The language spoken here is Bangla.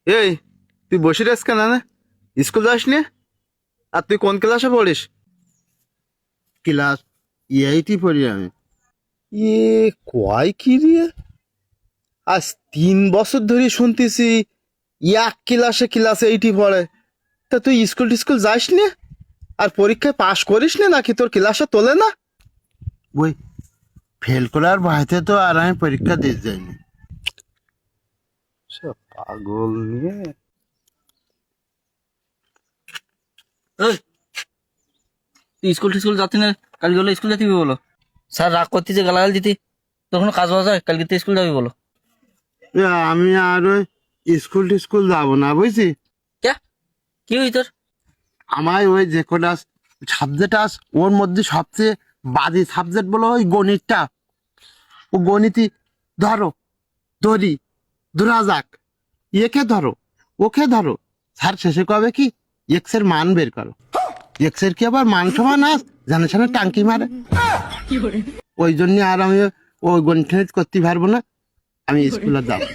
এই, তুই বসে রেস কেন না? স্কুল যাস নি? আর তুই কোন ক্লাসে পড়িস? ক্লাস এইটই পড়ি আমি। এ কয় কি রে? আজ 3 বছর ধরে শুনতেছি এক ক্লাস এইটি পড়ে। তা তুই স্কুল যাস নি? আর পরীক্ষায় পাশ করিস না নাকি তোর ক্লাসে তোলে না? ওই ফেল করার ভয়তে তো আর আমি পরীক্ষা দিতে যাইনি। পাগল নিয়ে এই, তুই স্কুল টিস্কুল যাচ্ছি না? কালকে বলো স্কুল যেতে হবে বলো। স্যার রাগ করতেছে, গালাগাল দিতে। তোর কোনো কাজ বাজ হয়? কালকে তুই স্কুল যাবি বলো। আমি আর ওই স্কুল যাবো না, বুঝছি। কে? কি হই তোর? আমার ওই যে কটা সাবজেক্ট আস, ওর মধ্যে সবচেয়ে বাজে সাবজেক্ট বলো ওই গণিতটা। ও গণিতই ধরো, ধরা যাক, একে ধরো, ওকে ধরো, স্যার শেষে কবে কি এক্স এর মান বের করো। এক্স এর কি আবার মান সমান আস, জানে সামনে টাঙ্কি মারে। ওই জন্য আর আমি ওই গণিত টনিত করতে পারবো না, আমি স্কুলে যাবো।